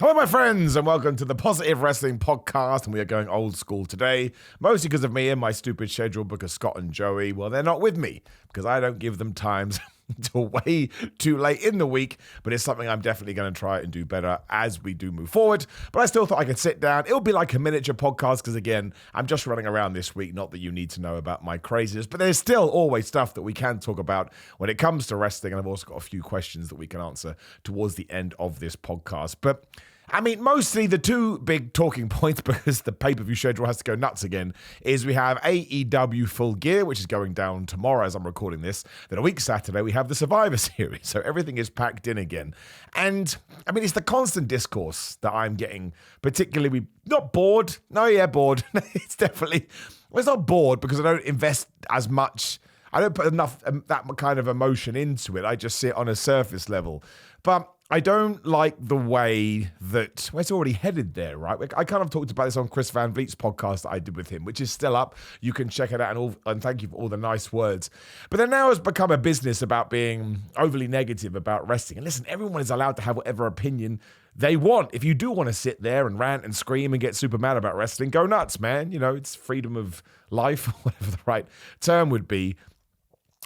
Hello, my friends, and welcome to the Positive Wrestling Podcast. And we are going old school today, mostly because of me and my stupid schedule, because Scott and Joey, well, they're not with me because I don't give them times until way too late in the week. But it's something I'm definitely going to try and do better as we do move forward. But I still thought I could sit down. It'll be like a miniature podcast because, again, I'm just running around this week. Not that you need to know about my craziness, but there's still always stuff that we can talk about when it comes to wrestling. And I've also got a few questions that we can answer towards the end of this podcast. But I mean, mostly the two big talking points, because the pay-per-view schedule has to go nuts again, is we have AEW Full Gear, which is going down tomorrow as I'm recording this. Then a week Saturday, we have the Survivor Series. So everything is packed in again. And, I mean, it's the constant discourse that I'm getting, particularly, not bored. No, yeah, bored. It's definitely, well, it's not bored because I don't invest as much. I don't put enough that kind of emotion into it. I just see it on a surface level. But I don't like the way that, well, it's already headed there, right? I kind of talked about this on Chris Van Vliet's podcast that I did with him, which is still up. You can check it out, and thank you for all the nice words. But then now has become a business about being overly negative about wrestling. And listen, everyone is allowed to have whatever opinion they want. If you do want to sit there and rant and scream and get super mad about wrestling, go nuts, man. You know, it's freedom of life, whatever the right term would be.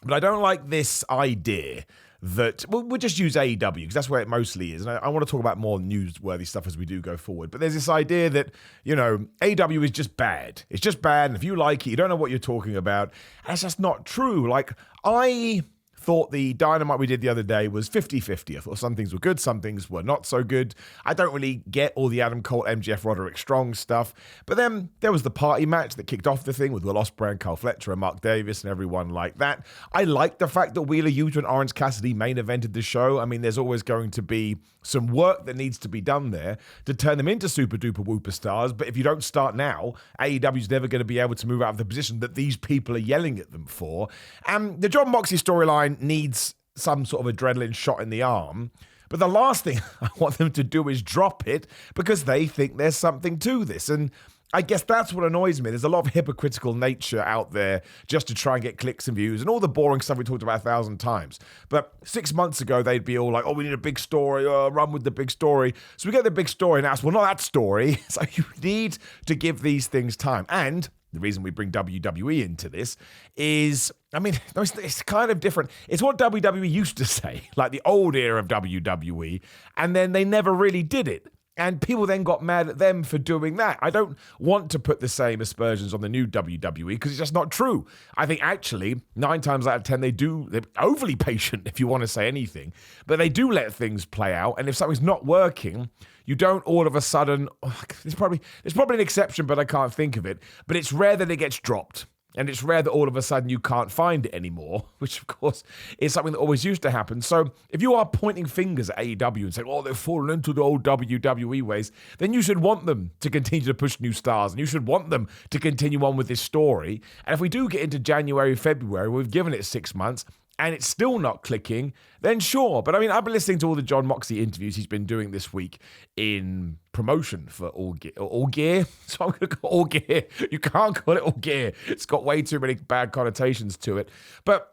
But I don't like this idea that, well, we'll just use AEW because that's where it mostly is. And I want to talk about more newsworthy stuff as we do go forward. But there's this idea that, you know, AEW is just bad. It's just bad. And if you like it, you don't know what you're talking about. And that's just not true. Like, I thought the Dynamite we did the other day was 50-50. I thought some things were good, some things were not so good. I don't really get all the Adam Cole, MJF, Roderick Strong stuff. But then there was the party match that kicked off the thing with Will Ospreay and Kyle Fletcher and Mark Davis and everyone like that. I like the fact that Wheeler Yuta and Orange Cassidy main evented the show. I mean, there's always going to be some work that needs to be done there to turn them into super duper whooper stars. But if you don't start now, AEW's never going to be able to move out of the position that these people are yelling at them for. And the Jon Moxley storyline needs some sort of adrenaline shot in the arm. But the last thing I want them to do is drop it because they think there's something to this. And I guess that's what annoys me. There's a lot of hypocritical nature out there just to try and get clicks and views and all the boring stuff we talked about 1,000 times. But 6 months ago, they'd be all like, oh, we need a big story, run with the big story. So we get the big story now. Well, not that story. So you need to give these things time. And the reason we bring WWE into this is, I mean, it's kind of different. It's what WWE used to say, like the old era of WWE, and then they never really did it. And people then got mad at them for doing that. I don't want to put the same aspersions on the new WWE because it's just not true. I think actually 9 times out of 10 they're overly patient if you want to say anything, but they do let things play out. And if something's not working, you don't all of a sudden, there's probably an exception, but I can't think of it. But it's rare that it gets dropped. And it's rare that all of a sudden you can't find it anymore, which, of course, is something that always used to happen. So if you are pointing fingers at AEW and saying, oh, they've fallen into the old WWE ways, then you should want them to continue to push new stars, and you should want them to continue on with this story. And if we do get into January, February, we've given it 6 months, and it's still not clicking, then sure. But I mean, I've been listening to all the Jon Moxley interviews he's been doing this week in promotion for All Gear. So I'm going to call All Gear. You can't call it All Gear. It's got way too many bad connotations to it. But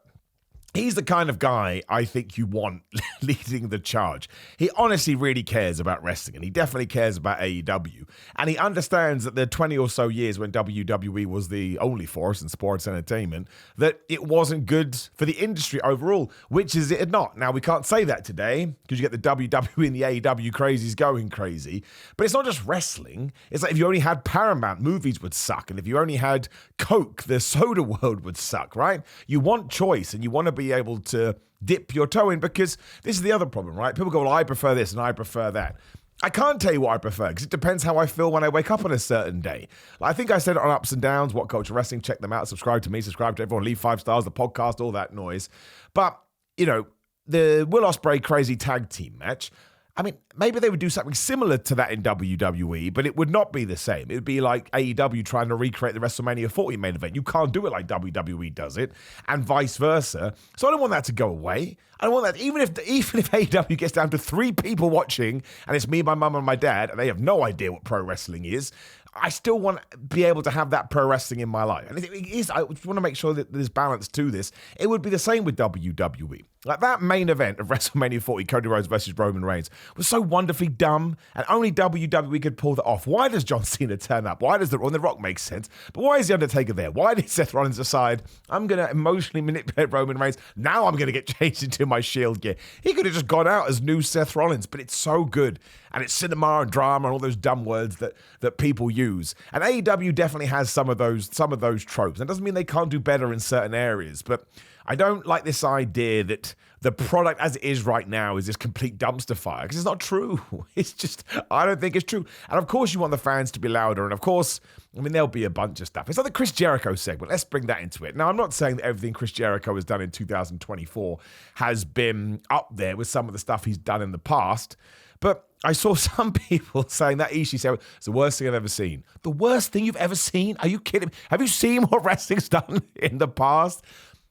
he's the kind of guy I think you want leading the charge. He honestly really cares about wrestling, and he definitely cares about AEW. And he understands that the 20 or so years when WWE was the only force in sports entertainment, that it wasn't good for the industry overall, which is it not. Now, we can't say that today because you get the WWE and the AEW crazies going crazy. But it's not just wrestling. It's like if you only had Paramount, movies would suck. And if you only had Coke, the soda world would suck, right? You want choice, and you want to be able to dip your toe in, because this is the other problem, right? People go, well, I prefer this and I prefer that. I can't tell you what I prefer because it depends how I feel when I wake up on a certain day. Like, I think I said it on Ups and Downs, What Culture Wrestling. Check them out. Subscribe to me. Subscribe to everyone. Leave 5 stars, the podcast, all that noise. But, you know, the Will Ospreay crazy tag team match, I mean, maybe they would do something similar to that in WWE, but it would not be the same. It would be like AEW trying to recreate the WrestleMania 40 main event. You can't do it like WWE does it, and vice versa. So I don't want that to go away. I don't want that, even if AEW gets down to 3 people watching, and it's me, my mum, and my dad, and they have no idea what pro wrestling is, I still want to be able to have that pro wrestling in my life. And it is, I just want to make sure that there's balance to this. It would be the same with WWE. Like that main event of WrestleMania 40, Cody Rhodes versus Roman Reigns, was so wonderfully dumb, and only WWE could pull that off. Why does John Cena turn up? Why does The Rock make sense? But why is The Undertaker there? Why did Seth Rollins decide, I'm going to emotionally manipulate Roman Reigns? Now I'm going to get changed into my Shield gear. He could have just gone out as new Seth Rollins, but it's so good. And it's cinema and drama and all those dumb words that people use. And AEW definitely has some of those tropes. That doesn't mean they can't do better in certain areas, but I don't like this idea that the product as it is right now is this complete dumpster fire, because it's not true. It's just, I don't think it's true. And of course you want the fans to be louder. And of course, I mean, there'll be a bunch of stuff. It's like the Chris Jericho segment. Let's bring that into it. Now, I'm not saying that everything Chris Jericho has done in 2024 has been up there with some of the stuff he's done in the past, but I saw some people saying that Ishii said it's the worst thing I've ever seen. The worst thing you've ever seen? Are you kidding me? Have you seen what wrestling's done in the past?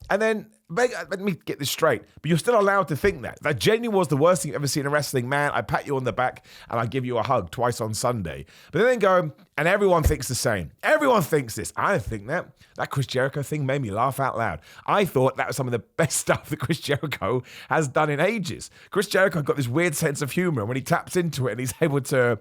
And then, let me get this straight, but you're still allowed to think that. That genuinely was the worst thing you've ever seen in wrestling. Man, I pat you on the back and I give you a hug twice on Sunday. But then go, and everyone thinks the same. Everyone thinks this. I don't think that. That Chris Jericho thing made me laugh out loud. I thought that was some of the best stuff that Chris Jericho has done in ages. Chris Jericho got this weird sense of humor, and when he taps into it and he's able to,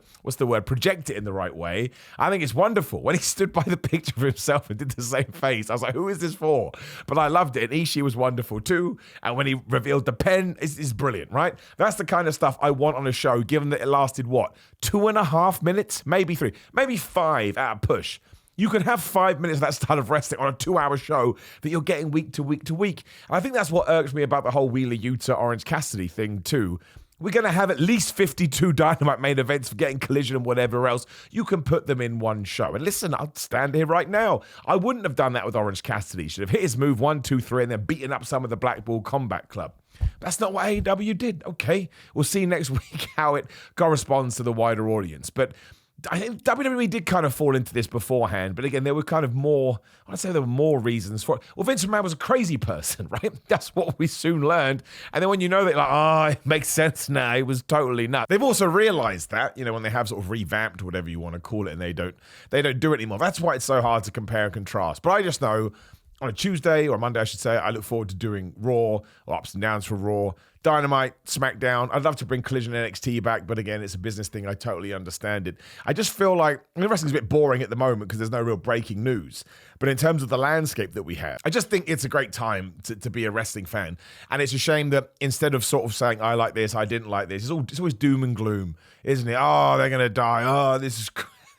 project it in the right way, I think it's wonderful. When he stood by the picture of himself and did the same face, I was like, who is this for? But I loved it, and Ishii was wonderful too. And when he revealed the pen, it's brilliant, right? That's the kind of stuff I want on a show, given that it lasted, 2.5 minutes? Maybe 3, maybe 5 at a push. You can have 5 minutes of that style of wrestling on a 2-hour show that you're getting week to week to week. And I think that's what irks me about the whole Wheeler Yuta Orange Cassidy thing too. We're going to have at least 52 Dynamite main events for getting Collision and whatever else. You can put them in one show. And listen, I'll stand here right now. I wouldn't have done that with Orange Cassidy. He should have hit his move 1, 2, 3 and then beaten up some of the Blackpool Combat Club. That's not what AEW did. Okay, we'll see next week how it corresponds to the wider audience. But I think WWE did kind of fall into this beforehand, but again, there were kind of more, I'd say there were more reasons for it. Well, Vince McMahon was a crazy person, right? That's what we soon learned. And then when you know that, it makes sense now, it was totally nuts. They've also realized that, when they have sort of revamped, whatever you want to call it, and they don't do it anymore. That's why it's so hard to compare and contrast. But I just know on a Tuesday or Monday, I should say, I look forward to doing Raw or ups and downs for Raw, Dynamite, SmackDown. I'd love to bring Collision and NXT back, but again, it's a business thing. I totally understand it. I just feel like wrestling's a bit boring at the moment because there's no real breaking news. But in terms of the landscape that we have, I just think it's a great time to be a wrestling fan. And it's a shame that instead of sort of saying, I like this, I didn't like this, it's always doom and gloom, isn't it? Oh, they're going to die. Oh, this is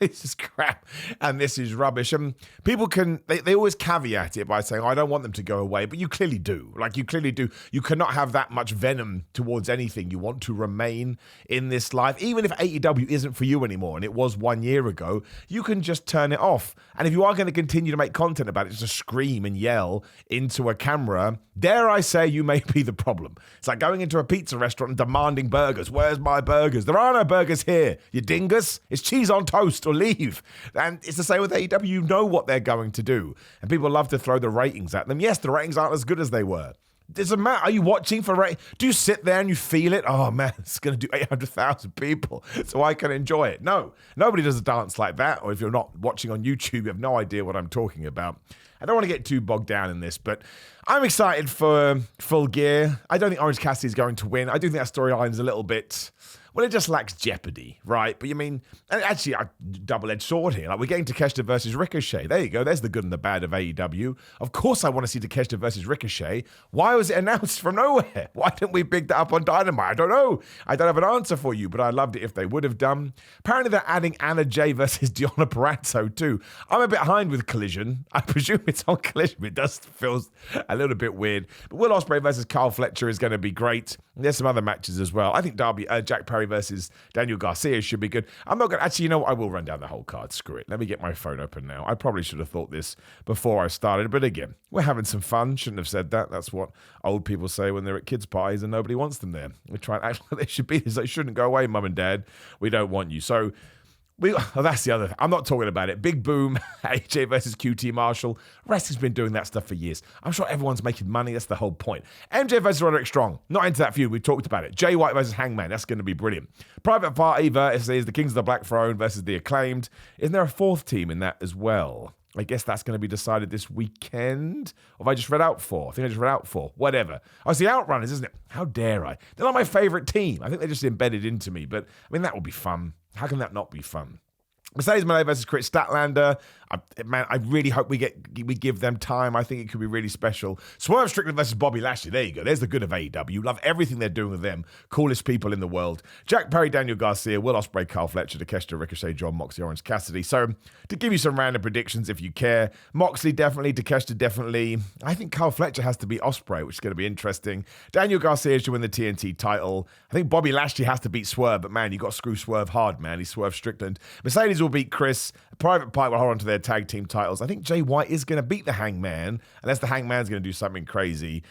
this is crap and this is rubbish. And people they always caveat it by saying, I don't want them to go away, but you clearly do. You clearly do. You cannot have that much venom towards anything. You want to remain in this life. Even if AEW isn't for you anymore, and it was 1 year ago, you can just turn it off. And if you are going to continue to make content about it, just scream and yell into a camera, dare I say, you may be the problem. It's like going into a pizza restaurant and demanding burgers. Where's my burgers? There are no burgers here, you dingus. It's cheese on toast or leave. And it's the same with AEW. You know what they're going to do. And people love to throw the ratings at them. Yes, the ratings aren't as good as they were. Doesn't matter. Are you watching for rating? Do you sit there and you feel it? Oh man, it's going to do 800,000 people, so I can enjoy it. No, nobody does a dance like that. Or if you're not watching on YouTube, you have no idea what I'm talking about. I don't want to get too bogged down in this, but I'm excited for Full Gear. I don't think Orange Cassidy is going to win. I do think that storyline is a little bit, well, it just lacks jeopardy, right? But you mean, and actually, a double-edged sword here. We're getting Takeshita versus Ricochet. There you go. There's the good and the bad of AEW. Of course, I want to see Takeshita versus Ricochet. Why was it announced from nowhere? Why didn't we pick that up on Dynamite? I don't know. I don't have an answer for you, but I loved it if they would have done. Apparently, they're adding Anna Jay versus Deonna Purrazzo too. I'm a bit behind with Collision. I presume it's on Collision. It does feel a little bit weird. But Will Ospreay versus Kyle Fletcher is going to be great. There's some other matches as well. I think Jack Perry versus Daniel Garcia should be good. I'm not going to, actually, you know what? I will run down the whole card. Screw it. Let me get my phone open now. I probably should have thought this before I started. But again, we're having some fun. Shouldn't have said that. That's what old people say when they're at kids' parties and nobody wants them there. We try and act like they should be. They shouldn't go away, mum and dad. We don't want you. So That's the other thing. I'm not talking about it. Big Boom, AJ versus QT Marshall. Wrestling's been doing that stuff for years. I'm sure everyone's making money. That's the whole point. MJ versus Roderick Strong. Not into that feud. We've talked about it. Jay White versus Hangman. That's going to be brilliant. Private Party versus the Kings of the Black Throne versus the Acclaimed. Isn't there a fourth team in that as well? I guess that's going to be decided this weekend. Or have I just read out for? I think I just read out for. Whatever. Oh, it's the Outrunners, isn't it? How dare I? They're not my favorite team. I think they're just embedded into me. But, I mean, that will be fun. How can that not be fun? Mercedes Moné versus Chris Statlander. I really hope we give them time. I think it could be really special. Swerve Strickland versus Bobby Lashley. There you go. There's the good of AEW. Love everything they're doing with them. Coolest people in the world. Jack Perry, Daniel Garcia, Will Ospreay, Kyle Fletcher, Takeshita, Ricochet, John Moxley, Orange Cassidy. So to give you some random predictions if you care. Moxley definitely. Takeshita definitely. I think Kyle Fletcher has to beat Ospreay, which is going to be interesting. Daniel Garcia should win the TNT title. I think Bobby Lashley has to beat Swerve, but man, you got to screw Swerve hard, man. He's Swerve Strickland. Mercedes will beat Chris. Private Party will hold on to their tag team titles. I think Jay White is going to beat the Hangman, unless the Hangman's going to do something crazy.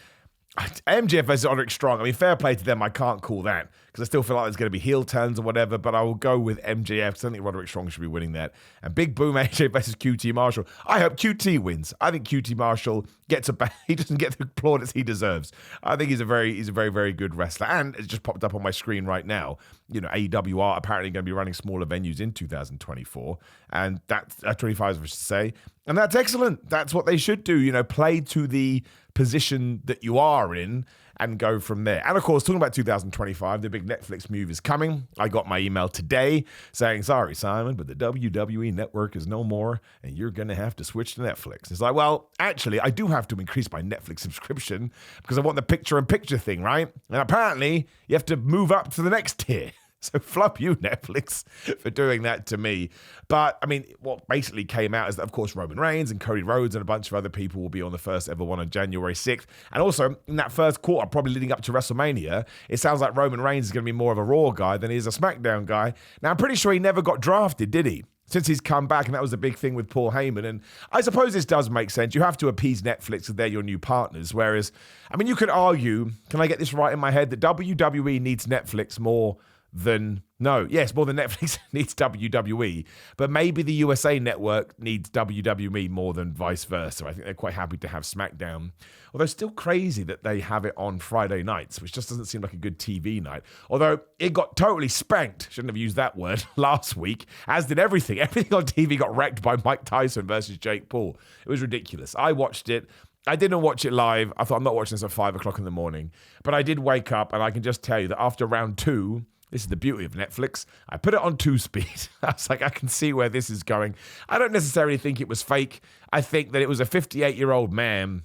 MJF versus Roderick Strong. I mean, fair play to them. I can't call that because I still feel like there's going to be heel turns or whatever, but I will go with MJF because I think Roderick Strong should be winning that. And Big Boom AJ versus QT Marshall. I hope QT wins. I think QT Marshall gets he doesn't get the plaudits he deserves. I think he's a very, very good wrestler. And it just popped up on my screen right now. You know, AEW are apparently going to be running smaller venues in 2024. And that's 25, I should say. And that's excellent. That's what they should do. You know, play to the position that you are in and go from there. And of course, talking about 2025, the big Netflix move is coming. I got my email today saying, sorry, Simon, but the WWE network is no more and you're going to have to switch to Netflix. It's like, well, actually, I do have to increase my Netflix subscription because I want the picture-in-picture thing, right? And apparently, you have to move up to the next tier. So flub you, Netflix, for doing that to me. But, I mean, what basically came out is that, of course, Roman Reigns and Cody Rhodes and a bunch of other people will be on the first ever one on January 6th. And also, in that first quarter, probably leading up to WrestleMania, it sounds like Roman Reigns is going to be more of a Raw guy than he is a SmackDown guy. Now, I'm pretty sure he never got drafted, did he? Since he's come back, and that was the big thing with Paul Heyman. And I suppose this does make sense. You have to appease Netflix because they're your new partners. Whereas, I mean, you could argue, can I get this right in my head, that WWE needs Netflix more than Netflix needs WWE, but maybe the USA Network needs WWE more than vice versa. I think they're quite happy to have SmackDown, although still crazy that they have it on Friday nights, which just doesn't seem like a good TV night. Although it got totally spanked, shouldn't have used that word, last week, as did everything. Everything on TV got wrecked by Mike Tyson versus Jake Paul. It was ridiculous. I watched it. I didn't watch it live. I thought, I'm not watching this at 5 o'clock in the morning, but I did wake up, and I can just tell you that after round 2, this is the beauty of Netflix, I put it on 2-speed. I was like, I can see where this is going. I don't necessarily think it was fake. I think that it was a 58-year-old man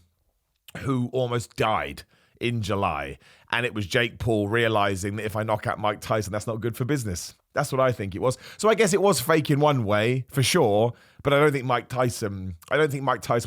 who almost died in July. And it was Jake Paul realizing that if I knock out Mike Tyson, that's not good for business. That's what I think it was. So I guess it was fake in one way, for sure. But I don't think Mike Tyson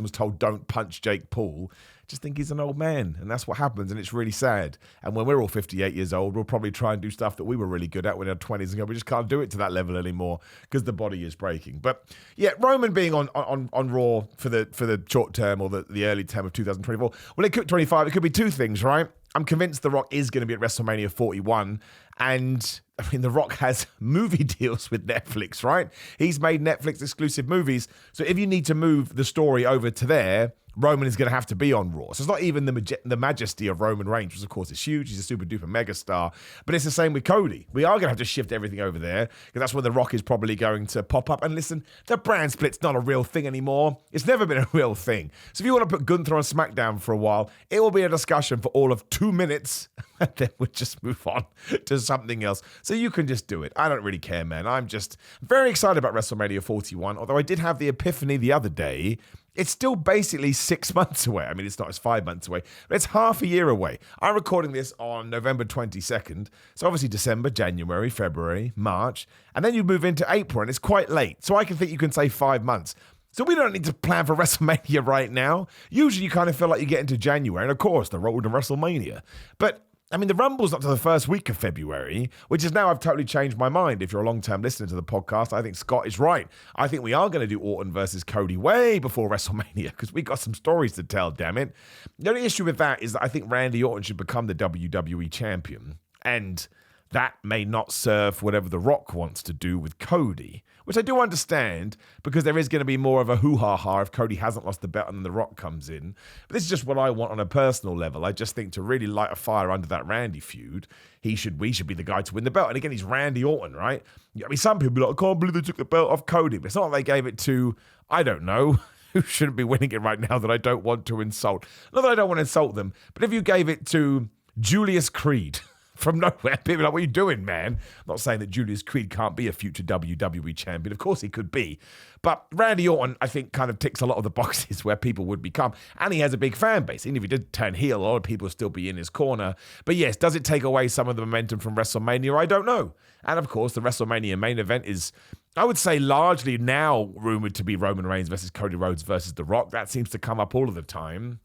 was told, don't punch Jake Paul. Just think he's an old man, and that's what happens, and it's really sad. And when we're all 58 years old, we'll probably try and do stuff that we were really good at when we were 20s and go, we just can't do it to that level anymore because the body is breaking. But yeah, Roman being on Raw for the short term or the early term of 2024, well, it could 25. It could be two things, right? I'm convinced The Rock is going to be at WrestleMania 41, and I mean, The Rock has movie deals with Netflix, right? He's made Netflix exclusive movies, so if you need to move the story over to there, Roman is going to have to be on Raw. So it's not even the majesty of Roman Reigns, which of course is huge. He's a super duper megastar. But it's the same with Cody. We are going to have to shift everything over there because that's where The Rock is probably going to pop up. And listen, the brand split's not a real thing anymore. It's never been a real thing. So if you want to put Gunther on SmackDown for a while, it will be a discussion for all of 2 minutes. And then we'll just move on to something else. So you can just do it. I don't really care, man. I'm just very excited about WrestleMania 41. Although I did have the epiphany the other day. It's still basically 6 months away. I mean, it's not, it's 5 months away, but it's half a year away. I'm recording this on November 22nd. So obviously December, January, February, March, and then you move into April and it's quite late. So I can think you can say 5 months. So we don't need to plan for WrestleMania right now. Usually you kind of feel like you get into January and of course the road to WrestleMania. But I mean, the Rumble's not to the first week of February, which is now I've totally changed my mind. If you're a long-term listener to the podcast, I think Scott is right. I think we are going to do Orton versus Cody way before WrestleMania because we got some stories to tell, damn it. The only issue with that is that I think Randy Orton should become the WWE champion. And that may not serve whatever The Rock wants to do with Cody, which I do understand because there is going to be more of a hoo-ha-ha if Cody hasn't lost the belt and then The Rock comes in. But this is just what I want on a personal level. I just think to really light a fire under that Randy feud, we should be the guy to win the belt. And again, he's Randy Orton, right? I mean, some people are like, I can't believe they took the belt off Cody. But it's not like they gave it to, I don't know, who shouldn't be winning it right now that I don't want to insult. Not that I don't want to insult them, but if you gave it to Julius Creed from nowhere, people are like, what are you doing, man? I'm not saying that Julius Creed can't be a future WWE champion. Of course he could be. But Randy Orton, I think, kind of ticks a lot of the boxes where people would become. And he has a big fan base. Even if he did turn heel, a lot of people would still be in his corner. But yes, does it take away some of the momentum from WrestleMania? I don't know. And of course, the WrestleMania main event is, I would say, largely now rumored to be Roman Reigns versus Cody Rhodes versus The Rock. That seems to come up all of the time.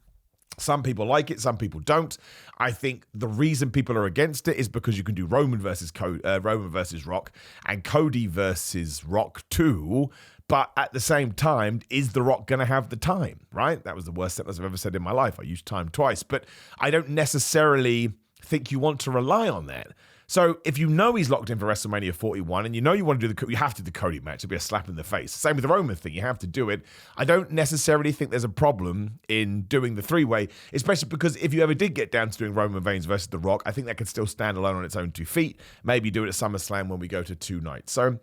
Some people like it, some people don't. I think the reason people are against it is because you can do Roman versus Rock and Cody versus Rock too. But at the same time, is The Rock going to have the time, right? That was the worst sentence I've ever said in my life. I used time twice, but I don't necessarily think you want to rely on that. So if you know he's locked in for WrestleMania 41 and you know you want to do you have to do the Cody match, it'll be a slap in the face. Same with the Roman thing, you have to do it. I don't necessarily think there's a problem in doing the three-way, especially because if you ever did get down to doing Roman Reigns versus The Rock, I think that could still stand alone on its own 2 feet. Maybe do it at SummerSlam when we go to 2 nights. So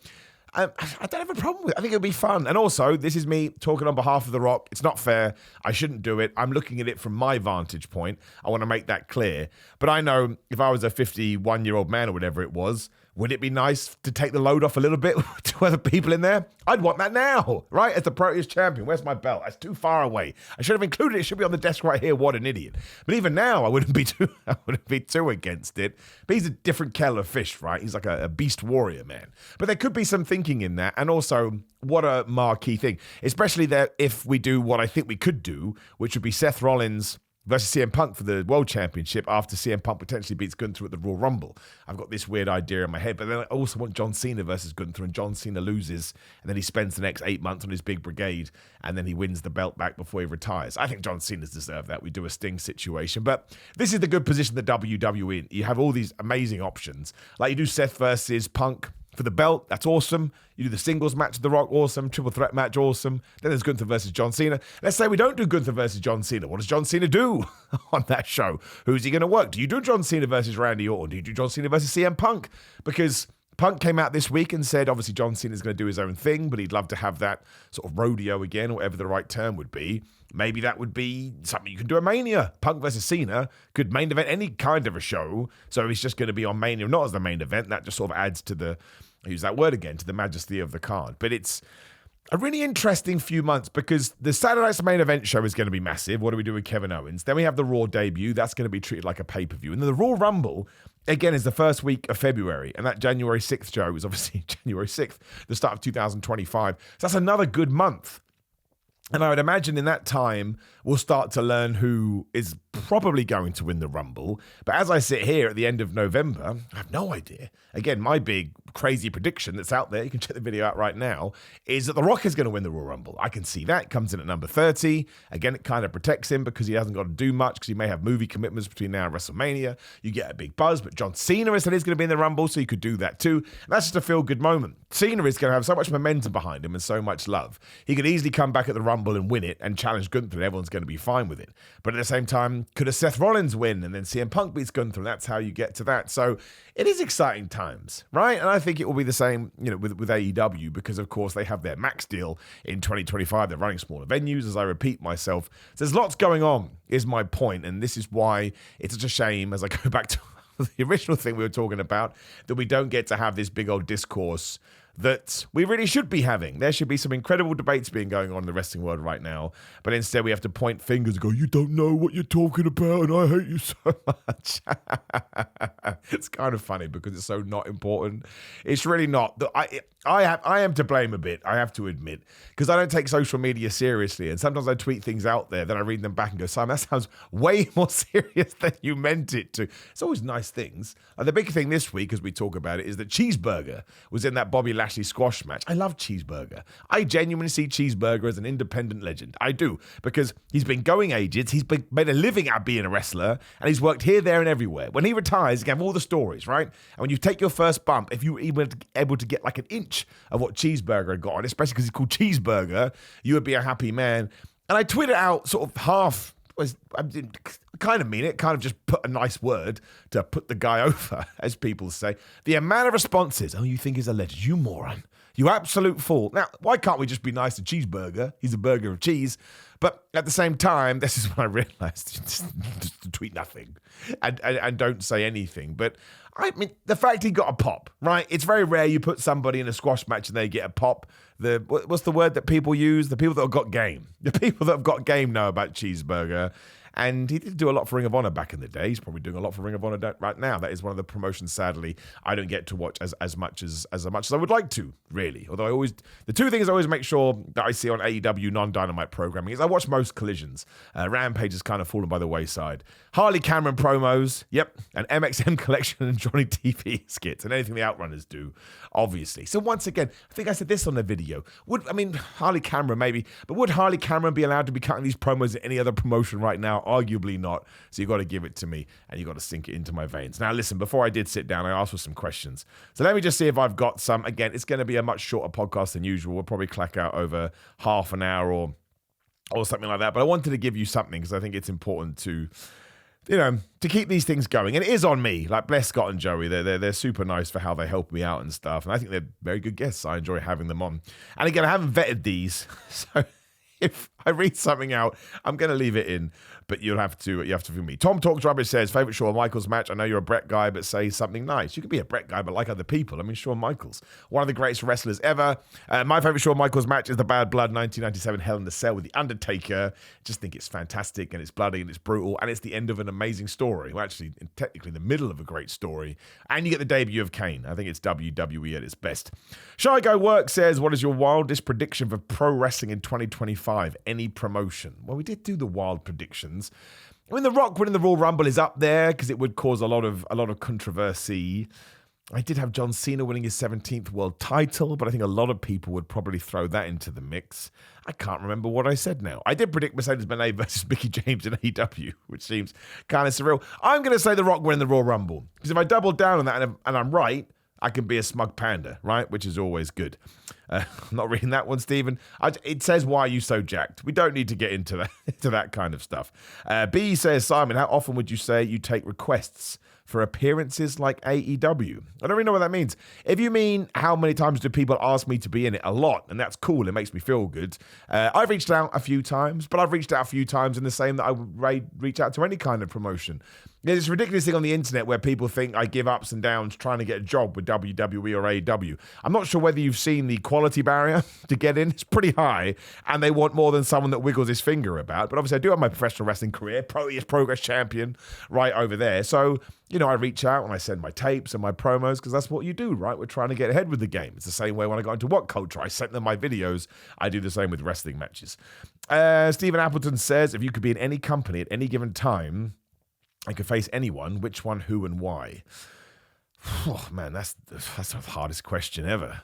I don't have a problem with it. I think it'll be fun. And also, this is me talking on behalf of The Rock. It's not fair. I shouldn't do it. I'm looking at it from my vantage point. I want to make that clear. But I know if I was a 51-year-old man or whatever it was, would it be nice to take the load off a little bit to other people in there? I'd want that now, right? As the Proteus champion, where's my belt? That's too far away. I should have included it. It should be on the desk right here. What an idiot. But even now, I wouldn't be too against it. But he's a different kettle of fish, right? He's like a beast warrior, man. But there could be some thinking in that. And also, what a marquee thing. Especially that if we do what I think we could do, which would be Seth Rollins versus CM Punk for the World Championship after CM Punk potentially beats Gunther at the Royal Rumble. I've got this weird idea in my head, but then I also want John Cena versus Gunther, and John Cena loses, and then he spends the next 8 months on his big brigade, and then he wins the belt back before he retires. I think John Cena's deserved that. We do a Sting situation, but this is the good position that WWE in. You have all these amazing options. Like you do Seth versus Punk for the belt, that's awesome. You do the singles match with The Rock, awesome. Triple threat match, awesome. Then there's Gunther versus John Cena. Let's say we don't do Gunther versus John Cena. What does John Cena do on that show? Who's he going to work? Do you do John Cena versus Randy Orton? Do you do John Cena versus CM Punk? Because Punk came out this week and said, obviously, John Cena's going to do his own thing, but he'd love to have that sort of rodeo again, or whatever the right term would be. Maybe that would be something you can do at Mania. Punk versus Cena could main event any kind of a show. So he's just going to be on Mania, not as the main event. That just sort of adds to the, I use that word again, to the majesty of the card. But it's a really interesting few months because the Saturday Night's main event show is going to be massive. What do we do with Kevin Owens? Then we have the Raw debut. That's going to be treated like a pay-per-view. And then the Raw Rumble, again, is the first week of February. And that January 6th show is obviously January 6th, the start of 2025. So that's another good month. And I would imagine in that time, we'll start to learn who is probably going to win the Rumble. But as I sit here at the end of November, I have no idea. Again, my big crazy prediction that's out there, you can check the video out right now, is that The Rock is going to win the Royal Rumble. I can see that. Comes in at number 30. Again, it kind of protects him because he hasn't got to do much because he may have movie commitments between now and WrestleMania. You get a big buzz, but John Cena is going to be in the Rumble, so you could do that too. And that's just a feel-good moment. Cena is going to have so much momentum behind him and so much love. He could easily come back at the Rumble and win it and challenge Gunther, and everyone's going to be fine with it. But at the same time, could a Seth Rollins win and then CM Punk beats Gunther, and that's how you get to that. So it is exciting times, right? And I think it will be the same, with AEW, because of course they have their max deal in 2025. They're running smaller venues, as I repeat myself. So there's lots going on, is my point, and this is why it's such a shame, as I go back to the original thing we were talking about, that we don't get to have this big old discourse that we really should be having. There should be some incredible debates being going on in the wrestling world right now, but instead we have to point fingers and go, you don't know what you're talking about and I hate you so much. It's kind of funny because it's so not important. It's really not. I am to blame a bit, I have to admit, because I don't take social media seriously, and sometimes I tweet things out there, then I read them back and go, Simon, that sounds way more serious than you meant it to. It's always nice things. And the big thing this week, as we talk about it, is that Cheeseburger was in that Bobby Lashley squash match. I love Cheeseburger. I genuinely see Cheeseburger as an independent legend. I do, because he's been going ages, he's made a living at being a wrestler, and he's worked here, there, and everywhere. When he retires, he can have all the stories, right? And when you take your first bump, if you were able to get like an inch of what Cheeseburger had got on, especially because he's called Cheeseburger, you would be a happy man. And I tweeted out sort of half, I kind of mean it, kind of just put a nice word to put the guy over, as people say. The amount of responses, oh, you think he's a legend, you moron, you absolute fool. Now, why can't we just be nice to Cheeseburger? He's a burger of cheese. But at the same time, this is when I realized, just tweet nothing and don't say anything. But I mean, the fact he got a pop, right? It's very rare you put somebody in a squash match and they get a pop. What's the word that people use? The people that have got game. The people that have got game know about Cheeseburger. And he did do a lot for Ring of Honor back in the day. He's probably doing a lot for Ring of Honor right now. That is one of the promotions, sadly, I don't get to watch as much as I would like to, really. Although the two things I always make sure that I see on AEW non-Dynamite programming is I watch most collisions. Rampage has kind of fallen by the wayside. Harley Cameron promos, yep, and MXM collection and Johnny TV skits, and anything the Outrunners do, obviously. So once again, I think I said this on the video. Harley Cameron maybe, but would Harley Cameron be allowed to be cutting these promos at any other promotion right now? Arguably not. So you got to give it to me and you got to sink it into my veins. Now listen, before I did sit down, I asked for some questions. So let me just see if I've got some. Again, it's going to be a much shorter podcast than usual. We'll probably clack out over half an hour or something like that. But I wanted to give you something because I think it's important to keep these things going. And it is on me. Like, bless Scott and Joey. They're super nice for how they help me out and stuff. And I think they're very good guests. I enjoy having them on. And again, I haven't vetted these. So if I read something out, I'm going to leave it in. But you have to feel me. Tom Talks Rubbish says, favorite Shawn Michaels match. I know you're a Brett guy, but say something nice. You could be a Brett guy, but like other people. I mean, Shawn Michaels, one of the greatest wrestlers ever. My favorite Shawn Michaels match is the Bad Blood 1997 Hell in a Cell with The Undertaker. Just think it's fantastic, and it's bloody, and it's brutal, and it's the end of an amazing story. Well, actually, technically the middle of a great story. And you get the debut of Kane. I think it's WWE at its best. Shy Go Work says, what is your wildest prediction for pro wrestling in 2025? Any promotion? Well, we did do the wild predictions. I mean, The Rock winning the Royal Rumble is up there because it would cause a lot of controversy. I did have John Cena winning his 17th world title, but I think a lot of people would probably throw that into the mix. I can't remember what I said now. I did predict Mercedes Moné versus Mickie James in AEW, which seems kind of surreal. I'm going to say The Rock winning the Royal Rumble because if I double down on that and I'm right, I can be a smug panda, right? Which is always good. I'm not reading that one, Stephen. It says, why are you so jacked? We don't need to get into that kind of stuff. B says, Simon, how often would you say you take requests for appearances like AEW? I don't really know what that means. If you mean how many times do people ask me to be in it? A lot, and that's cool. It makes me feel good. I've reached out a few times, but I've reached out a few times in the same that I would reach out to any kind of promotion. There's this ridiculous thing on the internet where people think I give ups and downs trying to get a job with WWE or AEW. I'm not sure whether you've seen the quality barrier to get in. It's pretty high, and they want more than someone that wiggles his finger about. But obviously, I do have my professional wrestling career, Progress champion, right over there. So, I reach out and I send my tapes and my promos because that's what you do, right? We're trying to get ahead with the game. It's the same way when I got into What Culture. I sent them my videos. I do the same with wrestling matches. Stephen Appleton says, if you could be in any company at any given time, I could face anyone, which one, who, and why? Oh, man, that's the hardest question ever.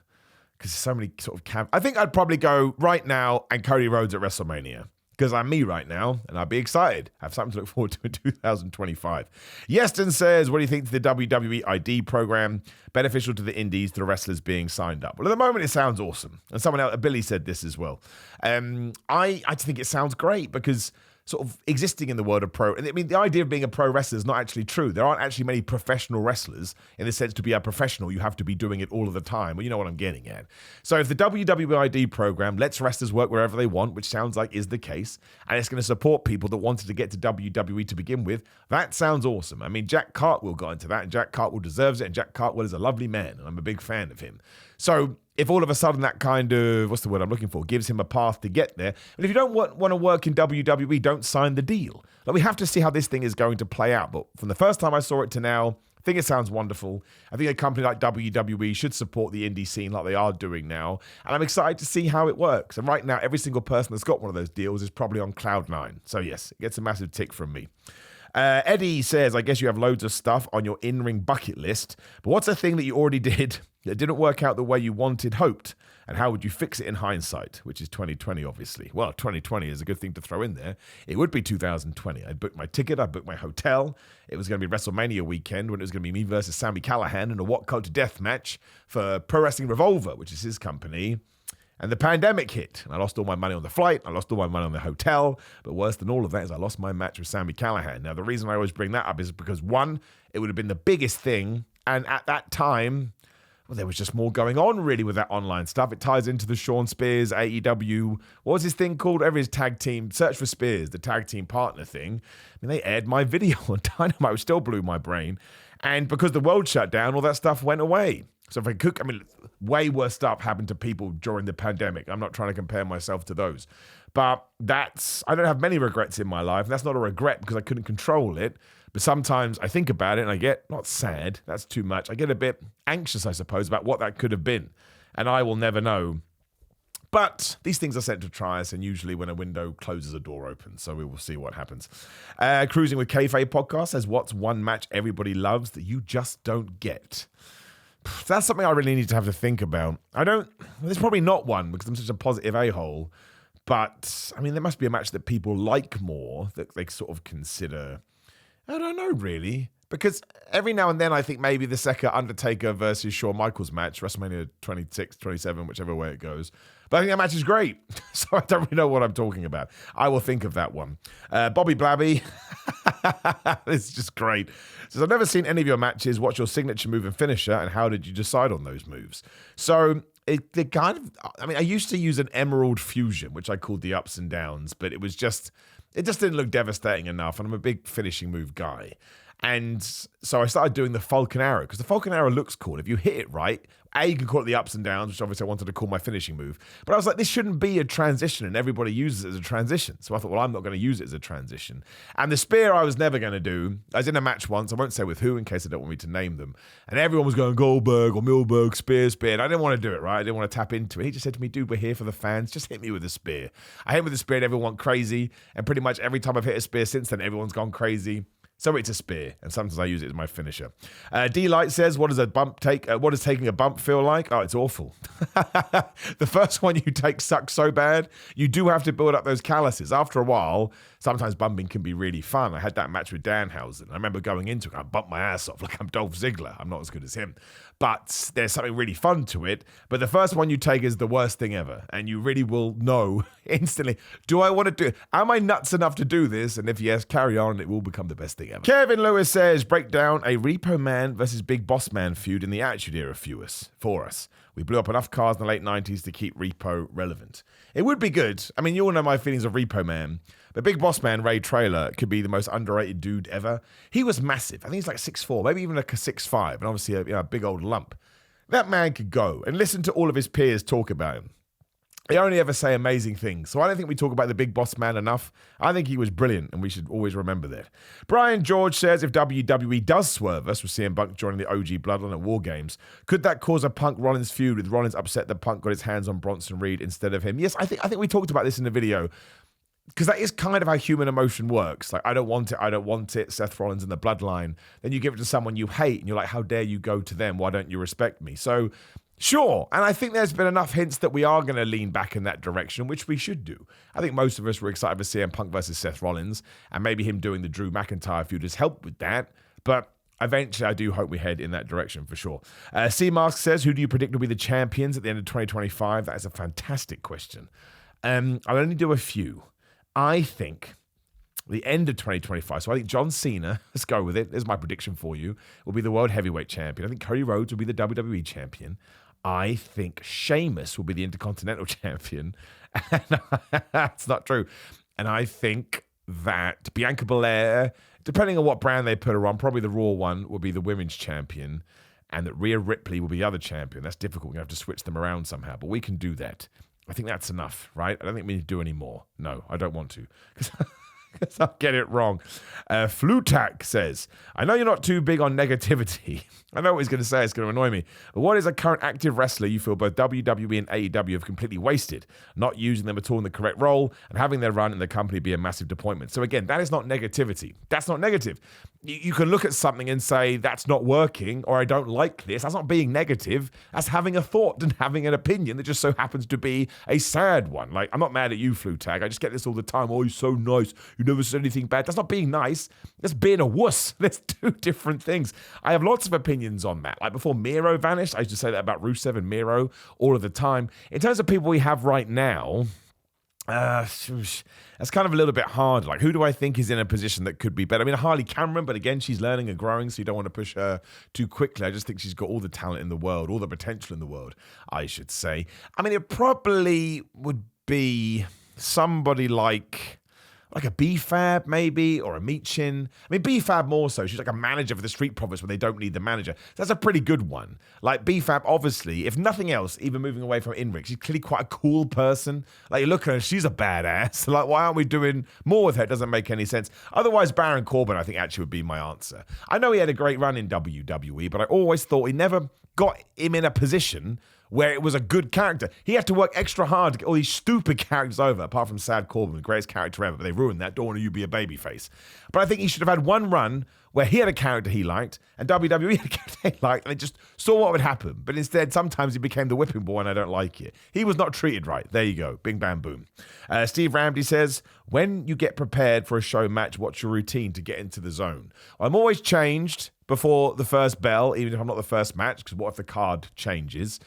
Because there's so many sort of I think I'd probably go right now and Cody Rhodes at WrestleMania. Because I'm me right now, and I'd be excited. Have something to look forward to in 2025. Yeston says, what do you think to the WWE ID program? Beneficial to the indies, to the wrestlers being signed up? Well, at the moment, it sounds awesome. And someone else, Billy, said this as well. I think it sounds great because sort of existing in the world of pro. And I mean, the idea of being a pro wrestler is not actually true. There aren't actually many professional wrestlers in the sense to be a professional. You have to be doing it all of the time. Well, you know what I'm getting at. So if the WWID program lets wrestlers work wherever they want, which sounds like is the case, and it's going to support people that wanted to get to WWE to begin with, that sounds awesome. I mean, Jack Cartwheel got into that, and Jack Cartwheel deserves it, and Jack Cartwheel is a lovely man, and I'm a big fan of him. So if all of a sudden that kind of, what's the word I'm looking for, gives him a path to get there, and if you don't want to work in WWE, don't sign the deal. Like, we have to see how this thing is going to play out. But from the first time I saw it to now, think it sounds wonderful. I think a company like WWE should support the indie scene like they are doing now. And I'm excited to see how it works. And right now, every single person that's got one of those deals is probably on cloud nine. So yes, it gets a massive tick from me. Eddie says, I guess you have loads of stuff on your in-ring bucket list, but what's a thing that you already did that didn't work out the way you wanted, hoped? And how would you fix it in hindsight? Which is 2020, obviously. Well, 2020 is a good thing to throw in there. It would be 2020. I booked my ticket. I booked my hotel. It was going to be WrestleMania weekend when it was going to be me versus Sami Callihan in a What Culture Death match for Pro Wrestling Revolver, which is his company. And the pandemic hit, and I lost all my money on the flight, I lost all my money on the hotel, but worse than all of that is I lost my match with Sami Callihan. Now, the reason I always bring that up is because, one, it would have been the biggest thing, and at that time, well, there was just more going on, really, with that online stuff. It ties into the Sean Spears, AEW, what was his thing called? His tag team, Search for Spears, the tag team partner thing. I mean, they aired my video on Dynamite, which still blew my brain, and because the world shut down, all that stuff went away. So if I could, way worse stuff happened to people during the pandemic. I'm not trying to compare myself to those. But I don't have many regrets in my life. That's not a regret because I couldn't control it. But sometimes I think about it and I get, not sad, that's too much. I get a bit anxious, I suppose, about what that could have been. And I will never know. But these things are set to try us, and usually when a window closes, a door opens. So we will see what happens. Cruising with Kayfabe podcast says, what's one match everybody loves that you just don't get? That's something I really need to have to think about. There's probably not one because I'm such a positive a-hole. But, there must be a match that people like more that they sort of consider. I don't know, really. Because every now and then I think maybe the second Undertaker versus Shawn Michaels match, WrestleMania 26, 27, whichever way it goes. But I think that match is great. So I don't really know what I'm talking about. I will think of that one. Bobby Blabby. This is just great. Says, I've never seen any of your matches. What's your signature move and finisher? And how did you decide on those moves? So I used to use an Emerald Fusion, which I called the ups and downs. But it just didn't look devastating enough. And I'm a big finishing move guy. And so I started doing the Falcon Arrow because the Falcon Arrow looks cool. If you hit it right, you can call it the ups and downs, which obviously I wanted to call my finishing move. But I was like, this shouldn't be a transition, and everybody uses it as a transition. So I thought, well, I'm not going to use it as a transition. And the spear I was never going to do. I was in a match once. I won't say with who in case they don't want me to name them. And everyone was going Goldberg or Milberg, spear. And I didn't want to do it, right? I didn't want to tap into it. He just said to me, dude, we're here for the fans. Just hit me with a spear. I hit him with a spear and everyone went crazy. And pretty much every time I've hit a spear since then, everyone's gone crazy. So it's a spear, and sometimes I use it as my finisher. D-Light says, what does taking a bump feel like? Oh, it's awful. The first one you take sucks so bad, you do have to build up those calluses. After a while, sometimes bumping can be really fun. I had that match with Danhausen. I remember going into it, I bumped my ass off like I'm Dolph Ziggler. I'm not as good as him. But there's something really fun to it. But the first one you take is the worst thing ever, and you really will know instantly, do I want to do it? Am I nuts enough to do this? And if yes, carry on, and it will become the best thing ever. Kevin Lewis says, break down a Repo Man versus Big Boss Man feud in the Attitude Era for us. We blew up enough cars in the late 90s to keep Repo relevant. It would be good. You all know my feelings of Repo Man. But Big Boss Man, Ray Traylor, could be the most underrated dude ever. He was massive. I think he's like 6'4", maybe even like a 6'5", and obviously a big old lump. That man could go, and listen to all of his peers talk about him. They only ever say amazing things. So I don't think we talk about the Big Boss Man enough. I think he was brilliant, and we should always remember that. Brian George says, if WWE does swerve us with CM Punk joining the OG Bloodline at War Games, could that cause a Punk-Rollins feud with Rollins upset that Punk got his hands on Bronson Reed instead of him? Yes, I think we talked about this in the video. Because that is kind of how human emotion works. Like, I don't want it, Seth Rollins in the Bloodline. Then you give it to someone you hate, and you're like, how dare you go to them? Why don't you respect me? So, sure. And I think there's been enough hints that we are going to lean back in that direction, which we should do. I think most of us were excited for CM Punk versus Seth Rollins, and maybe him doing the Drew McIntyre feud has helped with that. But eventually, I do hope we head in that direction for sure. C-Mask says, who do you predict will be the champions at the end of 2025? That is a fantastic question. I'll only do a few. I think the end of 2025, so I think John Cena, let's go with it, there's my prediction for you, will be the World Heavyweight Champion. I think Cody Rhodes will be the WWE Champion. I think Sheamus will be the Intercontinental Champion. And that's not true. And I think that Bianca Belair, depending on what brand they put her on, probably the Raw one will be the Women's Champion. And that Rhea Ripley will be the other champion. That's difficult. We're going to have to switch them around somehow, but we can do that. I think that's enough, right? I don't think we need to do any more. No, I don't want to. because I'll get it wrong. Flutak says, I know you're not too big on negativity. I know what he's going to say. It's going to annoy me. But what is a current active wrestler you feel both WWE and AEW have completely wasted, not using them at all in the correct role, and having their run in the company be a massive disappointment? So again, that is not negativity. That's not negative. You can look at something and say, that's not working, or I don't like this. That's not being negative. That's having a thought and having an opinion that just so happens to be a sad one. Like, I'm not mad at you, Flutag. I just get this all the time. Oh, you're so nice. You never said anything bad. That's not being nice. That's being a wuss. There's two different things. I have lots of opinions on that. Like before Miro vanished, I used to say that about Rusev and Miro all of the time. In terms of people we have right now, that's kind of a little bit hard. Like, who do I think is in a position that could be better? I mean, Harley Cameron, but again, she's learning and growing, so you don't want to push her too quickly. I just think she's got all the talent in the world, all the potential in the world, I should say. I mean, it probably would be somebody like a B-Fab maybe, or a Meechin. I mean, B-Fab more so. She's like a manager for the Street Profits when they don't need the manager. That's a pretty good one. Like B-Fab, obviously, if nothing else, even moving away from in-ring, she's clearly quite a cool person. Like, you look at her, she's a badass. Like, why aren't we doing more with her? It doesn't make any sense. Otherwise, Baron Corbin, I think, actually would be my answer. I know he had a great run in WWE, but I always thought he never got him in a position where it was a good character. He had to work extra hard to get all these stupid characters over, apart from Sad Corbin, the greatest character ever, but they ruined that. Don't want you to be a babyface. But I think he should have had one run where he had a character he liked, and WWE had a character he liked, and they just saw what would happen. But instead, sometimes he became the whipping boy, and I don't like it. He was not treated right. There you go. Bing, bam, boom. Steve Ramsey says, when you get prepared for a show match, what's your routine to get into the zone? I'm always changed before the first bell, even if I'm not the first match, because what if the card changes?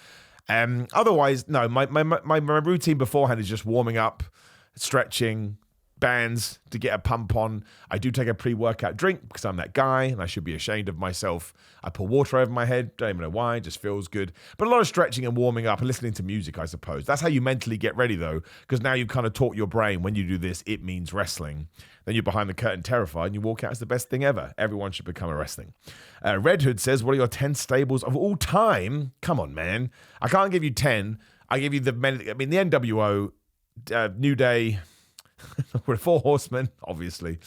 Otherwise, no, my routine beforehand is just warming up, stretching, bands to get a pump on. I do take a pre-workout drink because I'm that guy and I should be ashamed of myself. I pour water over my head, don't even know why, it just feels good. But a lot of stretching and warming up and listening to music, I suppose. That's how you mentally get ready though, because now you've kind of taught your brain when you do this, it means wrestling. Then you're behind the curtain terrified and you walk out as the best thing ever. Everyone should become a wrestling. Red Hood says, what are your 10 stables of all time? Come on, man. I can't give you 10. I give you the NWO, New Day, we're 4 Horsemen, obviously.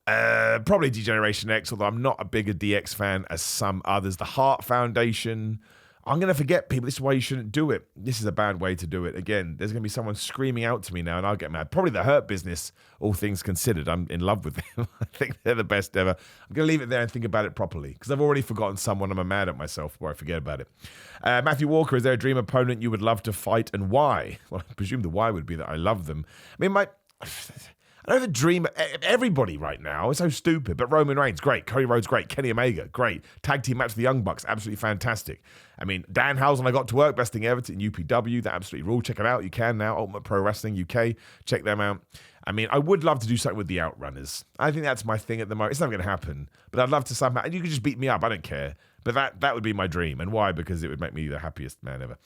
Probably D-Generation X, although I'm not a bigger DX fan as some others. The Hart Foundation. I'm going to forget people. This is why you shouldn't do it. This is a bad way to do it. Again, there's going to be someone screaming out to me now and I'll get mad. Probably the Hurt Business, all things considered. I'm in love with them. I think they're the best ever. I'm going to leave it there and think about it properly because I've already forgotten someone. I'm mad at myself before I forget about it. Matthew Walker, is there a dream opponent you would love to fight and why? Well, I presume the why would be that I love them. I mean, I know the dream, everybody right now is so stupid, but Roman Reigns, great. Cody Rhodes, great. Kenny Omega, great. Tag team match with the Young Bucks, absolutely fantastic. I mean, Dan Housen, I got to work, best thing ever in UPW, that absolutely ruled. Check it out, you can now. Ultimate Pro Wrestling UK, check them out. I mean, I would love to do something with the Outrunners. I think that's my thing at the moment. It's never going to happen, but I'd love to somehow, and you could just beat me up, I don't care. But that would be my dream. And why? Because it would make me the happiest man ever.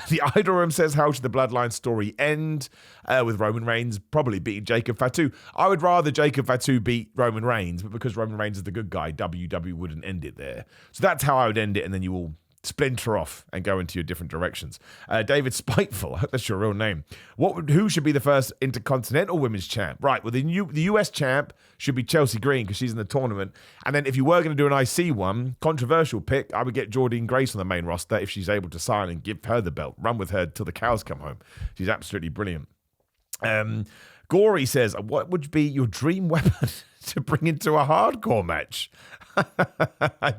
The Idol Room says, how should the Bloodline story end? With Roman Reigns probably beating Jacob Fatu. I would rather Jacob Fatu beat Roman Reigns, but because Roman Reigns is the good guy, WWE wouldn't end it there. So that's how I would end it, and then you all splinter off and go into your different directions. David Spiteful, I hope that's your real name. Who should be the first Intercontinental Women's Champ? Right, well, the US Champ should be Chelsea Green because she's in the tournament. And then if you were going to do an IC one, controversial pick, I would get Jordynne Grace on the main roster if she's able to sign and give her the belt. Run with her till the cows come home. She's absolutely brilliant. Gory says, what would be your dream weapon to bring into a hardcore match? A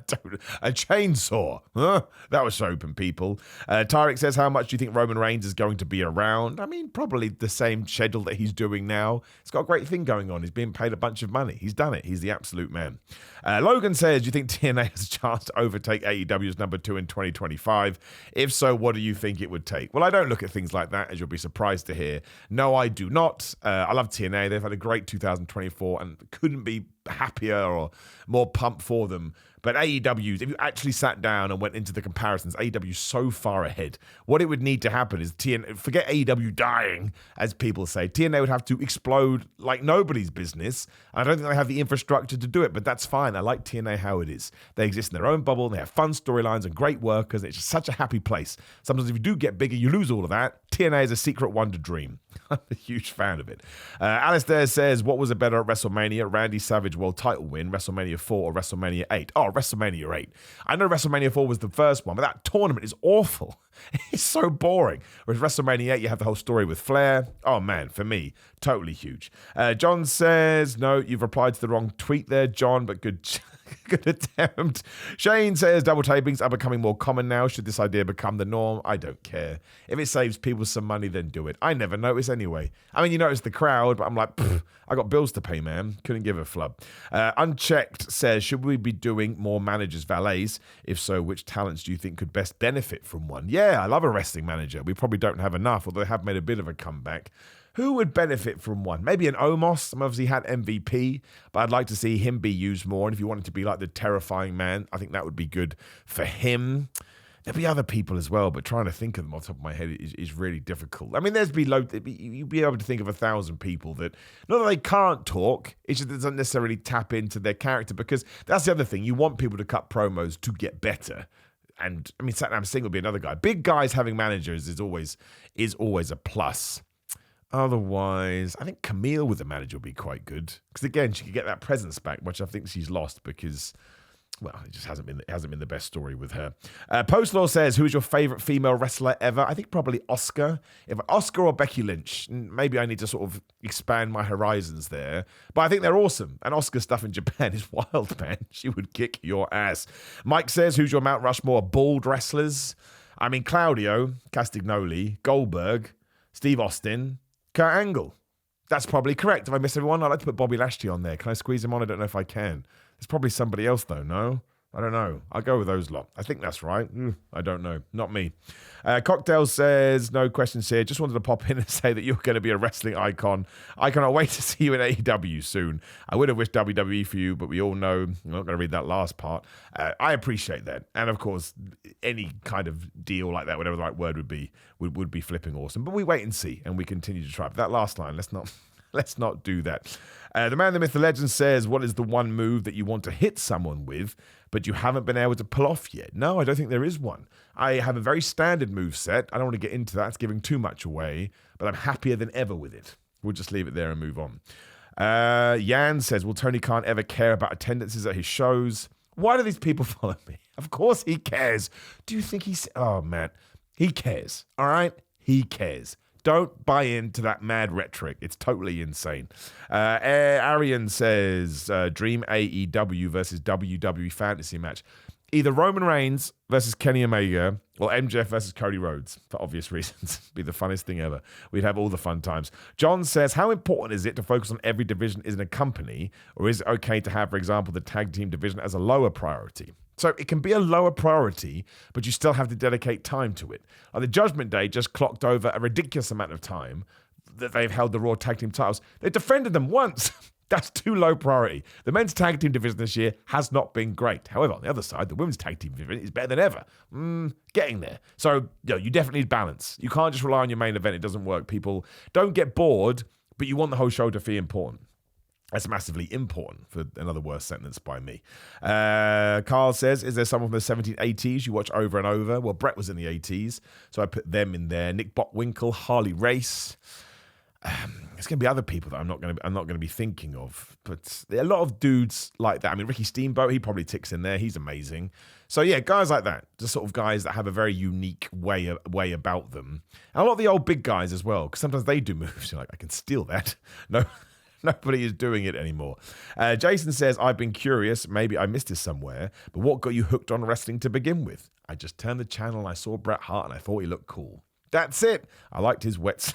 chainsaw. Huh? That was open, people. Tarek says, how much do you think Roman Reigns is going to be around? I mean, probably the same schedule that he's doing now. He's got a great thing going on. He's being paid a bunch of money. He's done it. He's the absolute man. Logan says, do you think TNA has a chance to overtake AEW's number 2 in 2025? If so, what do you think it would take? Well, I don't look at things like that, as you'll be surprised to hear. No, I do not. I love TNA. They've had a great 2024 and couldn't be happier or more pumped for them. But AEW's, if you actually sat down and went into the comparisons, AEW's so far ahead. What it would need to happen is forget AEW dying, as people say. TNA would have to explode like nobody's business. I don't think they have the infrastructure to do it, but that's fine. I like TNA how it is. They exist in their own bubble. They have fun storylines and great workers. It's just such a happy place. Sometimes if you do get bigger, you lose all of that. TNA is a secret wonder dream. I'm a huge fan of it. Alistair says, what was a better at WrestleMania? Randy Savage world title win, WrestleMania 4 or WrestleMania 8? Oh, WrestleMania 8. I know WrestleMania 4 was the first one, but that tournament is awful. It's so boring. Whereas WrestleMania 8, you have the whole story with Flair. Oh, man, for me, totally huge. John says, no, you've replied to the wrong tweet there, John, but good good attempt. Shane says, double tapings are becoming more common now. Should this idea become the norm? I don't care. If it saves people some money, then do it. I never notice anyway. I mean, you notice the crowd, but I'm like, I got bills to pay, man. Couldn't give a flub. Unchecked says, should we be doing more managers, valets? If so, which talents do you think could best benefit from one? Yeah, I love a wrestling manager. We probably don't have enough, although they have made a bit of a comeback. Who would benefit from one? Maybe an Omos. I'm obviously had MVP, but I'd like to see him be used more. And if you wanted to be like the terrifying man, I think that would be good for him. There'll be other people as well, but trying to think of them off the top of my head is really difficult. I mean, you'd be able to think of 1,000 people that, not that they can't talk, it just doesn't necessarily tap into their character, because that's the other thing. You want people to cut promos to get better. And I mean, Satnam Singh would be another guy. Big guys having managers is always a plus. Otherwise, I think Camille with the manager would be quite good, because again, she could get that presence back, which I think she's lost because, well, it just hasn't been the best story with her. Postlaw says, who is your favorite female wrestler ever? I think probably Oscar. If Oscar or Becky Lynch, maybe I need to sort of expand my horizons there. But I think they're awesome. And Oscar stuff in Japan is wild, man. She would kick your ass. Mike says, who's your Mount Rushmore bald wrestlers? I mean, Claudio, Castagnoli, Goldberg, Steve Austin, Kurt Angle. That's probably correct. If I miss everyone, I'd like to put Bobby Lashley on there. Can I squeeze him on? I don't know if I can. There's probably somebody else, though, no? I don't know. I'll go with those lot. I think that's right. I don't know. Not me. Cocktail says, no questions here. Just wanted to pop in and say that you're going to be a wrestling icon. I cannot wait to see you in AEW soon. I would have wished WWE for you, but we all know, I'm not going to read that last part. I appreciate that. And of course, any kind of deal like that, whatever the right word would be flipping awesome. But we wait and see, and we continue to try. But that last line, let's not do that. The man, the myth, the legend says, what is the one move that you want to hit someone with, but you haven't been able to pull off yet? No, I don't think there is one. I have a very standard move set. I don't want to get into that. It's giving too much away, but I'm happier than ever with it. We'll just leave it there and move on. Yan says, will Tony Khan ever care about attendances at his shows? Why do these people follow me? Of course he cares. Do you think oh, man. He cares, all right? He cares. Don't buy into that mad rhetoric. It's totally insane. Arian says, dream AEW versus WWE fantasy match. Either Roman Reigns versus Kenny Omega or MJF versus Cody Rhodes, for obvious reasons. Be the funnest thing ever. We'd have all the fun times. John says, how important is it to focus on every division in a company, or is it okay to have, for example, the tag team division as a lower priority? So it can be a lower priority, but you still have to dedicate time to it. The Judgment Day just clocked over a ridiculous amount of time that they've held the Raw Tag Team titles. They defended them once. That's too low priority. The men's tag team division this year has not been great. However, on the other side, the women's tag team division is better than ever. Getting there. So you definitely need balance. You can't just rely on your main event. It doesn't work. People don't get bored, but you want the whole show to feel important. That's massively important, for another worse sentence by me. Carl says, is there someone from the 1780s you watch over and over? Well, Brett was in the 80s, so I put them in there. Nick Botwinkle, Harley Race. There's going to be other people that I'm not going to be thinking of, but there are a lot of dudes like that. I mean, Ricky Steamboat, he probably ticks in there. He's amazing. So yeah, guys like that, just sort of guys that have a very unique way about them. And a lot of the old big guys as well, because sometimes they do moves. You're like, I can steal that. No. Nobody is doing it anymore. Jason says, I've been curious. Maybe I missed this somewhere. But what got you hooked on wrestling to begin with? I just turned the channel and I saw Bret Hart and I thought he looked cool. That's it. I liked his wet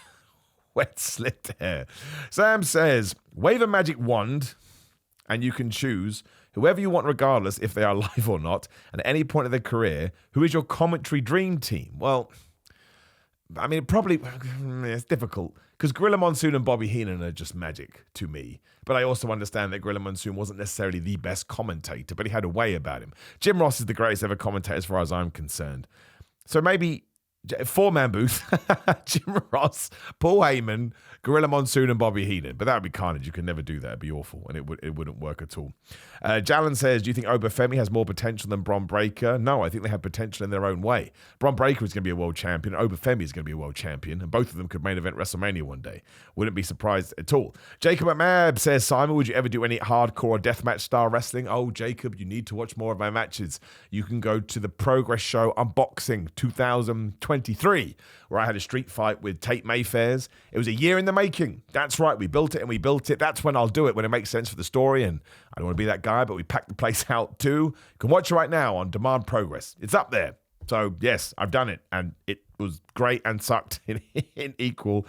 slicked hair. Sam says, wave a magic wand and you can choose whoever you want regardless if they are alive or not. And at any point of their career, who is your commentary dream team? Well, I mean, it's difficult because Gorilla Monsoon and Bobby Heenan are just magic to me. But I also understand that Gorilla Monsoon wasn't necessarily the best commentator, but he had a way about him. Jim Ross is the greatest ever commentator as far as I'm concerned. So maybe Four-man booth, Jim Ross, Paul Heyman, Gorilla Monsoon, and Bobby Heenan. But that would be carnage. You could never do that. It'd be awful, and it wouldn't work at all. Jalen says, do you think Obafemi has more potential than Bron Breakker? No, I think they have potential in their own way. Bron Breakker is going to be a world champion. Obafemi is going to be a world champion, and both of them could main event WrestleMania one day. Wouldn't be surprised at all. Jacob McMahon says, Simon, would you ever do any hardcore or deathmatch style wrestling? Oh, Jacob, you need to watch more of my matches. You can go to the Progress Show Unboxing 2023, where I had a street fight with Tate Mayfairs. It was a year in the making. That's right. We built it and we built it. That's when I'll do it, when it makes sense for the story. And I don't want to be that guy, but we packed the place out too. You can watch it right now on Demand Progress. It's up there. So yes, I've done it, and it was great and sucked in equal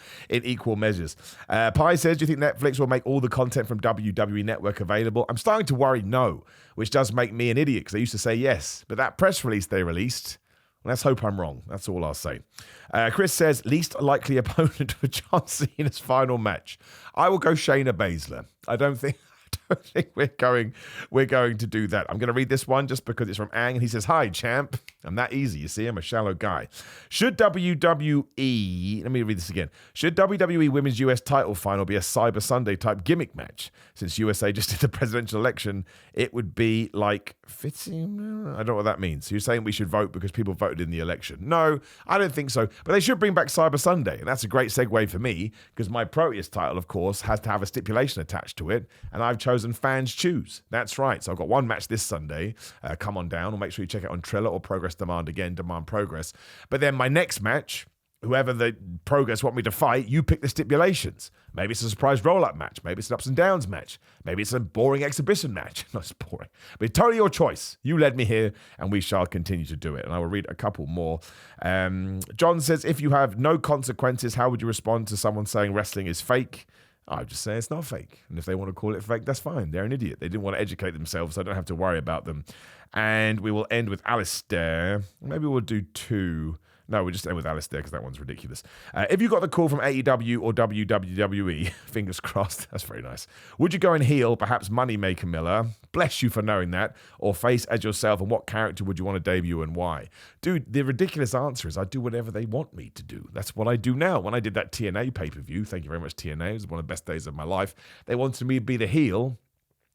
measures. Pi says, do you think Netflix will make all the content from WWE Network available? I'm starting to worry no, which does make me an idiot because I used to say yes. But that press release they released, let's hope I'm wrong. That's all I'll say. Chris says, least likely opponent for John Cena's final match. I will go Shayna Baszler. I don't think we're going to do that. I'm going to read this one just because it's from Ang, and he says, hi, champ. I'm that easy. You see, I'm a shallow guy. Should WWE, let me read this again. Should WWE Women's US title final be a Cyber Sunday type gimmick match? Since USA just did the presidential election, it would be like fitting. I don't know what that means. So you're saying we should vote because people voted in the election? No, I don't think so. But they should bring back Cyber Sunday. And that's a great segue for me because my Proteus title, of course, has to have a stipulation attached to it. And I've chosen Fans Choose. That's right. So I've got one match this Sunday. Come on down, or make sure you check it on Triller or Progress Demand. Again, Demand Progress. But then my next match, whoever the Progress want me to fight, you pick the stipulations. Maybe it's a surprise roll-up match. Maybe it's an ups and downs match. Maybe it's a boring exhibition match. No, it's boring. But it's totally your choice. You led me here, and we shall continue to do it. And I will read a couple more. John says, if you have no consequences, how would you respond to someone saying wrestling is fake? I would just say it's not fake. And if they want to call it fake, that's fine. They're an idiot. They didn't want to educate themselves, so I don't have to worry about them. And we will end with Alistair. Maybe we'll do two. No, we'll just end with Alistair because that one's ridiculous. If you got the call from AEW or WWE, fingers crossed, that's very nice. Would you go and heel, perhaps Moneymaker Miller? Bless you for knowing that. Or face as yourself, and what character would you want to debut and why? Dude, the ridiculous answer is I do whatever they want me to do. That's what I do now. When I did that TNA pay-per-view, thank you very much, TNA. It was one of the best days of my life. They wanted me to be the heel,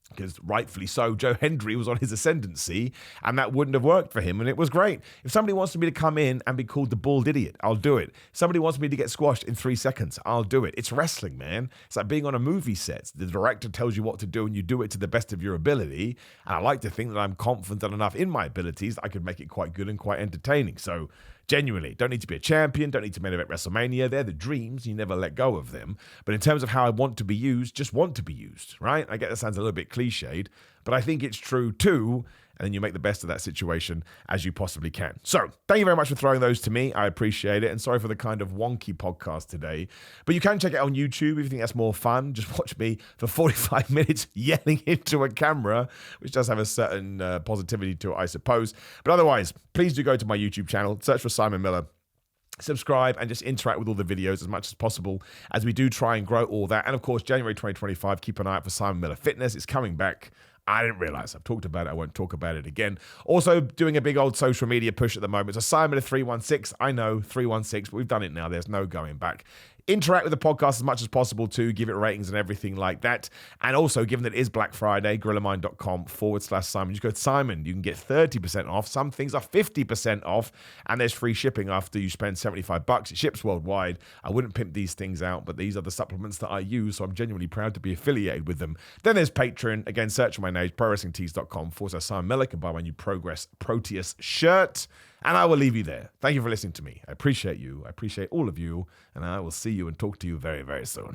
because rightfully so, Joe Hendry was on his ascendancy, and that wouldn't have worked for him, and it was great. If somebody wants me to come in and be called the bald idiot, I'll do it. If somebody wants me to get squashed in 3 seconds, I'll do it. It's wrestling, man. It's like being on a movie set. The director tells you what to do, and you do it to the best of your ability, and I like to think that I'm confident enough in my abilities that I could make it quite good and quite entertaining. So genuinely, don't need to be a champion, don't need to main event WrestleMania. They're the dreams. You never let go of them. But in terms of how I want to be used, just want to be used, right? I get that sounds a little bit cliched, but I think it's true too. And then you make the best of that situation as you possibly can. So thank you very much for throwing those to me. I appreciate it. And sorry for the kind of wonky podcast today. But you can check it out on YouTube if you think that's more fun. Just watch me for 45 minutes yelling into a camera, which does have a certain positivity to it, I suppose. But otherwise, please do go to my YouTube channel, search for Simon Miller. Subscribe and just interact with all the videos as much as possible as we do try and grow all that. And of course, January 2025, keep an eye out for Simon Miller Fitness. It's coming back. I didn't realize. I've talked about it. I won't talk about it again. Also doing a big old social media push at the moment. So Simon of 316. I know, 316, but we've done it now. There's no going back. Interact with the podcast as much as possible too. Give it ratings and everything like that. And also, given that it is Black Friday, GorillaMind.com/Simon. You go to Simon, you can get 30% off. Some things are 50% off. And there's free shipping after you spend $75. It ships worldwide. I wouldn't pimp these things out, but these are the supplements that I use. So I'm genuinely proud to be affiliated with them. Then there's Patreon. Again, search my name, ProWrestlingTees.com/Simon Miller. You can buy my new Progress Proteus shirt. And I will leave you there. Thank you for listening to me. I appreciate you. I appreciate all of you. And I will see you and talk to you very, very soon.